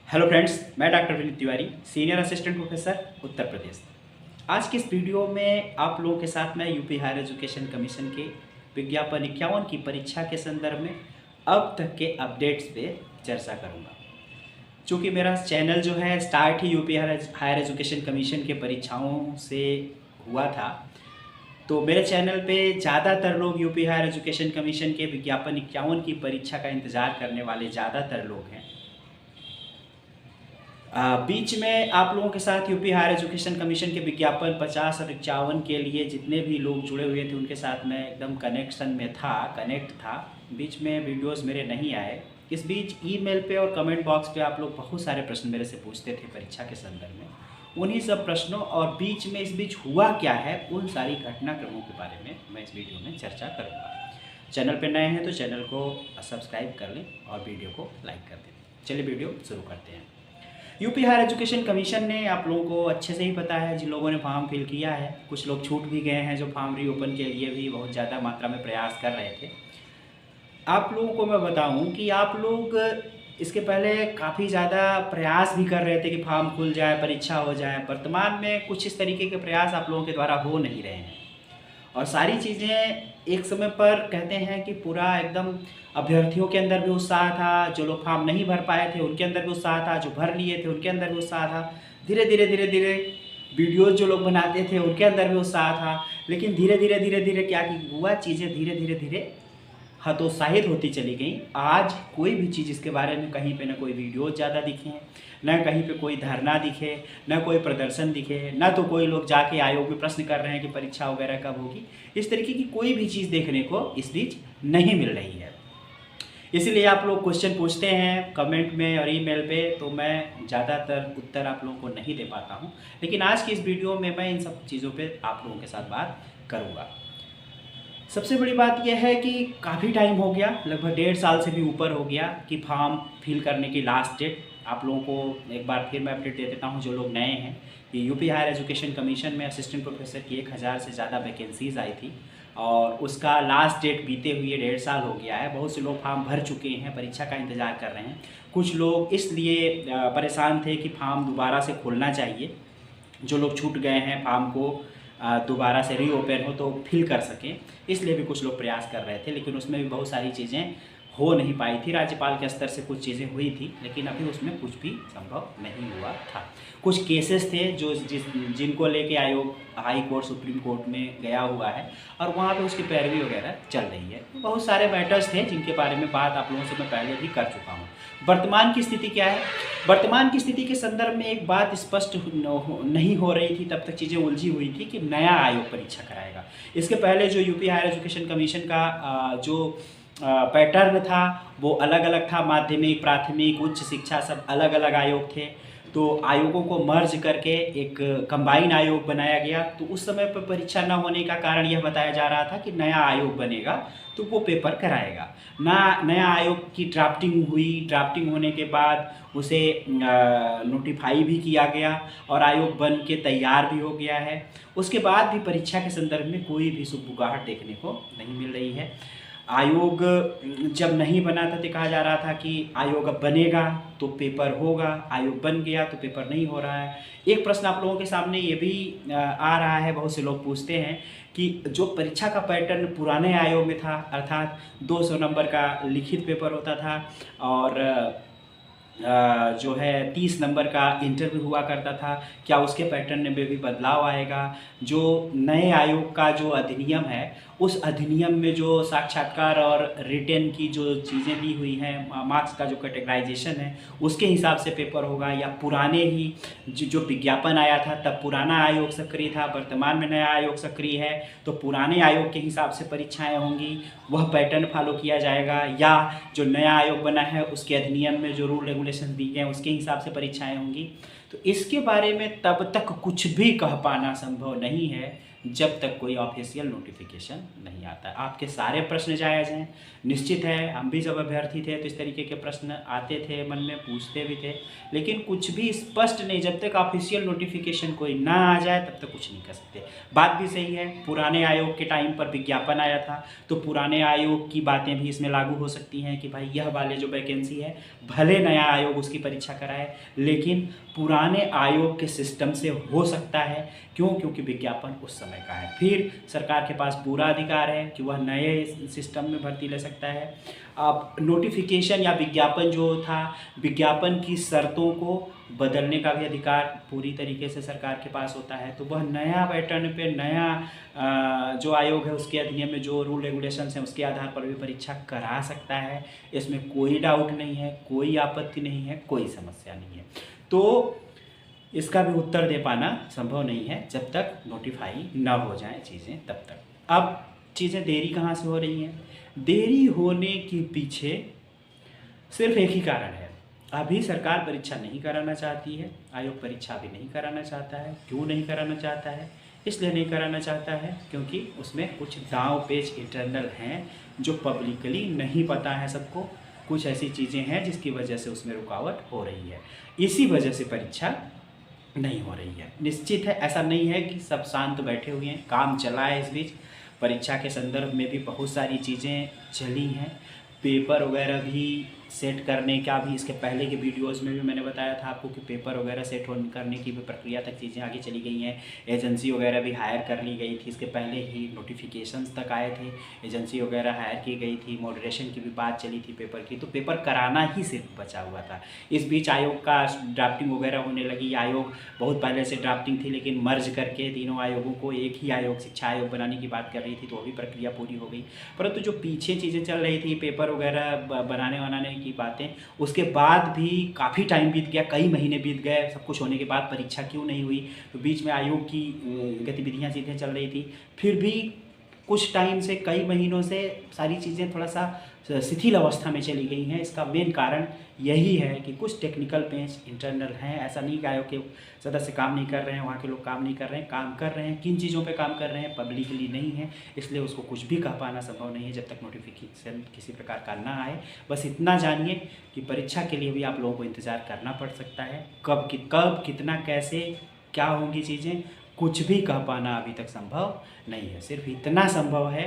Hello friends, मैं doctor Vineet Tiwari, senior assistant professor, Uttar Pradesh. आज की इस वीडियो में आप लोगों के साथ मैं यूपी हायर एजुकेशन कमीशन के विज्ञापन 51 की परीक्षा के संदर्भ में अब तक के अपडेट्स पे चर्चा करूंगा। चूँकि मेरा चैनल जो है स्टार्ट ही यूपी हायर एजुकेशन कमीशन के परीक्षाओं से हुआ था, तो मेरे चैनल पे ज़्यादातर लोग यूपी हायर एजुकेशन कमीशन के विज्ञापन 51 की परीक्षा का इंतज़ार करने वाले ज़्यादातर लोग हैं। बीच में आप लोगों के साथ यूपी हायर एजुकेशन कमीशन के विज्ञापन 50 और 51 के लिए जितने भी लोग जुड़े हुए थे उनके साथ मैं एकदम कनेक्ट था। बीच में वीडियोस मेरे नहीं आए। इस बीच ईमेल पे और कमेंट बॉक्स पे आप लोग बहुत सारे प्रश्न मेरे से पूछते थे परीक्षा के संदर्भ में। उन्हीं सब प्रश्नों और इस बीच हुआ क्या है, उन सारी घटनाक्रमों के बारे में मैं इस वीडियो में चर्चा करूँगा। चैनल पर नए हैं तो चैनल को सब्सक्राइब कर लें और वीडियो को लाइक कर दें। चलिए वीडियो शुरू करते हैं। यूपी हायर एजुकेशन कमीशन ने, आप लोगों को अच्छे से ही पता है, जिन लोगों ने फॉर्म फिल किया है, कुछ लोग छूट भी गए हैं जो फॉर्म रीओपन के लिए भी बहुत ज़्यादा मात्रा में प्रयास कर रहे थे। आप लोगों को मैं बताऊं कि आप लोग इसके पहले काफ़ी ज़्यादा प्रयास भी कर रहे थे कि फॉर्म खुल जाए, परीक्षा हो जाए। वर्तमान में कुछ इस तरीके के प्रयास आप लोगों के द्वारा हो नहीं रहे हैं और सारी चीज़ें एक समय पर कहते हैं कि पूरा एकदम अभ्यर्थियों के अंदर भी उत्साह था, जो लोग फॉर्म नहीं भर पाए थे उनके अंदर भी उत्साह था, जो भर लिए थे उनके अंदर भी उत्साह था। धीरे धीरे वीडियोज़ जो लोग बनाते थे उनके अंदर भी उत्साह था। लेकिन धीरे धीरे क्या कि हुआ, चीज़ें धीरे हतोत्साहित होती चली गई। आज कोई भी चीज़ इसके बारे में कहीं पे ना कोई वीडियो ज़्यादा दिखे, न कहीं पे कोई धरना दिखे, न कोई प्रदर्शन दिखे, न तो कोई लोग जाके आयोग में प्रश्न कर रहे हैं कि परीक्षा वगैरह कब होगी। इस तरीके की कोई भी चीज़ देखने को इस बीच नहीं मिल रही है। इसलिए आप लोग क्वेश्चन पूछते हैं कमेंट में और ईमेल पे, तो मैं ज़्यादातर उत्तर आप लोगों को नहीं दे पाता हूँ। लेकिन आज की इस वीडियो में मैं इन सब चीज़ों पर आप लोगों के साथ बात करूँगा। सबसे बड़ी बात यह है कि काफ़ी टाइम हो गया, लगभग 1.5 साल से भी ऊपर हो गया कि फॉर्म फिल करने की लास्ट डेट। आप लोगों को एक बार फिर मैं अपडेट दे देता हूं, जो लोग नए हैं, कि यूपी हायर एजुकेशन कमीशन में असिस्टेंट प्रोफेसर की 1000 से ज़्यादा वैकेंसीज़ आई थी और उसका लास्ट डेट बीते हुए 1.5 साल हो गया है। बहुत से लोग फॉर्म भर चुके हैं, परीक्षा का इंतज़ार कर रहे हैं। कुछ लोग इसलिए परेशान थे कि फॉर्म दोबारा से खोलना चाहिए, जो लोग छूट गए हैं फॉर्म को दोबारा से रीओपन हो तो फिल कर सकें, इसलिए भी कुछ लोग प्रयास कर रहे थे। लेकिन उसमें भी बहुत सारी चीज़ें हो नहीं पाई थी। राज्यपाल के स्तर से कुछ चीज़ें हुई थी, लेकिन अभी उसमें कुछ भी संभव नहीं हुआ था। कुछ केसेस थे जिनको लेके आयोग हाई कोर्ट, सुप्रीम कोर्ट में गया हुआ है और वहाँ पे उसकी पैरवी वगैरह चल रही है। बहुत सारे मैटर्स थे जिनके बारे में बात आप लोगों से मैं पहले भी कर चुका हूँ। वर्तमान की स्थिति क्या है? वर्तमान की स्थिति के संदर्भ में एक बात स्पष्ट नहीं हो रही थी, तब तक चीज़ें उलझी हुई थी कि नया आयोग परीक्षा कराएगा। इसके पहले जो यूपी हायर एजुकेशन कमीशन का जो पैटर्न था वो अलग अलग था। माध्यमिक, प्राथमिक, उच्च शिक्षा सब अलग अलग आयोग थे, तो आयोगों को मर्ज करके एक कंबाइन आयोग बनाया गया। तो उस समय पर परीक्षा न होने का कारण यह बताया जा रहा था कि नया आयोग बनेगा तो वो पेपर कराएगा। नया आयोग की ड्राफ्टिंग हुई, ड्राफ्टिंग होने के बाद उसे नोटिफाई भी किया गया और आयोग बन के तैयार भी हो गया है। उसके बाद भी परीक्षा के संदर्भ में कोई भी सुगबुगाहट देखने को नहीं मिल रही है। आयोग जब नहीं बना था तो कहा जा रहा था कि आयोग अब बनेगा तो पेपर होगा, आयोग बन गया तो पेपर नहीं हो रहा है। एक प्रश्न आप लोगों के सामने ये भी आ रहा है, बहुत से लोग पूछते हैं कि जो परीक्षा का पैटर्न पुराने आयोग में था, अर्थात 200 नंबर का लिखित पेपर होता था और जो है 30 नंबर का इंटरव्यू हुआ करता था, क्या उसके पैटर्न में भी बदलाव आएगा? जो नए आयोग का जो अधिनियम है, उस अधिनियम में जो साक्षात्कार और रिटेन की जो चीज़ें दी हुई हैं, मार्क्स का जो कैटेगराइजेशन है, उसके हिसाब से पेपर होगा, या पुराने ही जो विज्ञापन आया था तब पुराना आयोग सक्रिय था, वर्तमान में नया आयोग सक्रिय है तो पुराने आयोग के हिसाब से परीक्षाएं होंगी, वह पैटर्न फॉलो किया जाएगा, या जो नया आयोग बना है उसके अधिनियम में जो रूल रेगुलेशन दी गए उसके हिसाब से परीक्षाएं होंगी? तो इसके बारे में तब तक कुछ भी कह पाना संभव नहीं है जब तक कोई ऑफिशियल नोटिफिकेशन नहीं आता। आपके सारे प्रश्न जायज़ हैं, निश्चित है हम भी जब अभ्यर्थी थे तो इस तरीके के प्रश्न आते थे मन में, पूछते भी थे, लेकिन कुछ भी स्पष्ट नहीं, जब तक ऑफिशियल नोटिफिकेशन कोई ना आ जाए तब तक कुछ नहीं कर सकते। बात भी सही है, पुराने आयोग के टाइम पर विज्ञापन आया था तो पुराने आयोग की बातें भी इसमें लागू हो सकती हैं कि भाई यह वाले जो वैकेंसी है भले नया आयोग उसकी परीक्षा कराए लेकिन पुराने आयोग के सिस्टम से हो सकता है। क्यों? क्योंकि विज्ञापन उस समय का है। फिर सरकार के पास पूरा अधिकार है कि वह नए सिस्टम में भर्ती ले सकता है। अब नोटिफिकेशन या विज्ञापन जो था, विज्ञापन की शर्तों को बदलने का भी अधिकार पूरी तरीके से सरकार के पास होता है। तो वह नया पैटर्न पे नया जो आयोग है उसके अधिनियम में जो रूल रेगुलेशंस हैं उसके आधार पर भी परीक्षा करा सकता है। इसमें कोई डाउट नहीं है, कोई आपत्ति नहीं है, कोई समस्या नहीं है। तो इसका भी उत्तर दे पाना संभव नहीं है जब तक नोटिफाई ना हो जाए चीज़ें तब तक। अब चीज़ें देरी कहाँ से हो रही हैं? देरी होने के पीछे सिर्फ एक ही कारण है, अभी सरकार परीक्षा नहीं कराना चाहती है, आयोग परीक्षा अभी नहीं कराना चाहता है। क्यों नहीं कराना चाहता है? इसलिए नहीं कराना चाहता है क्योंकि उसमें कुछ दांव पेच इंटरनल हैं जो पब्लिकली नहीं पता है सबको। कुछ ऐसी चीज़ें हैं जिसकी वजह से उसमें रुकावट हो रही है, इसी वजह से परीक्षा नहीं हो रही है। निश्चित है, ऐसा नहीं है कि सब शांत बैठे हुए हैं, काम चला है। इस बीच परीक्षा के संदर्भ में भी बहुत सारी चीज़ें चली हैं, पेपर वगैरह भी सेट करने का भी इसके पहले के वीडियोस में भी मैंने बताया था आपको कि पेपर वगैरह सेट करने की भी प्रक्रिया तक चीज़ें आगे चली गई हैं। एजेंसी वगैरह भी हायर कर ली गई थी, इसके पहले ही नोटिफिकेशंस तक आए थे, एजेंसी वगैरह हायर की गई थी, मॉडरेशन की भी बात चली थी पेपर की, तो पेपर कराना ही सिर्फ बचा हुआ था। इस बीच आयोग का ड्राफ्टिंग वगैरह होने लगी। आयोग बहुत पहले से ड्राफ्टिंग थी लेकिन मर्ज करके तीनों आयोगों को एक ही आयोग, शिक्षा आयोग बनाने की बात कर रही थी, तो वो भी प्रक्रिया पूरी हो गई। परंतु जो पीछे चीज़ें चल रही थी, पेपर वगैरह बनाने की बातें, उसके बाद भी काफ़ी टाइम बीत गया, कई महीने बीत गए। सब कुछ होने के बाद परीक्षा क्यों नहीं हुई? तो बीच में आयोग की गतिविधियां चीज़ें चल रही थी, फिर भी कुछ टाइम से, कई महीनों से सारी चीज़ें थोड़ा सा शिथिल अवस्था में चली गई हैं। इसका मेन कारण यही है कि कुछ टेक्निकल पेंच इंटरनल हैं। ऐसा नहीं कि आयोग के सदस्य काम नहीं कर रहे हैं, वहाँ के लोग काम नहीं कर रहे हैं, काम कर रहे हैं। किन चीज़ों पे काम कर रहे हैं पब्लिकली नहीं है, इसलिए उसको कुछ भी कह पाना संभव नहीं है जब तक नोटिफिकेशन किसी प्रकार का ना आए। बस इतना जानिए कि परीक्षा के लिए भी आप लोगों को इंतज़ार करना पड़ सकता है। कब कितना, कैसे, क्या होंगी चीज़ें, कुछ भी कह पाना अभी तक संभव नहीं है। सिर्फ इतना संभव है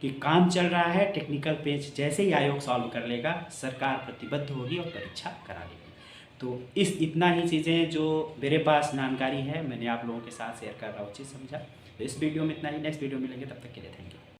कि काम चल रहा है, टेक्निकल पेज जैसे ही आयोग सॉल्व कर लेगा, सरकार प्रतिबद्ध होगी और परीक्षा करा लेगी। तो इतना ही चीज़ें जो मेरे पास जानकारी है मैंने आप लोगों के साथ शेयर कर रहा हूँ, चीज़ समझा। तो इस वीडियो में इतना ही, नेक्स्ट वीडियो मिलेंगे, तब तक के लिए थैंक यू।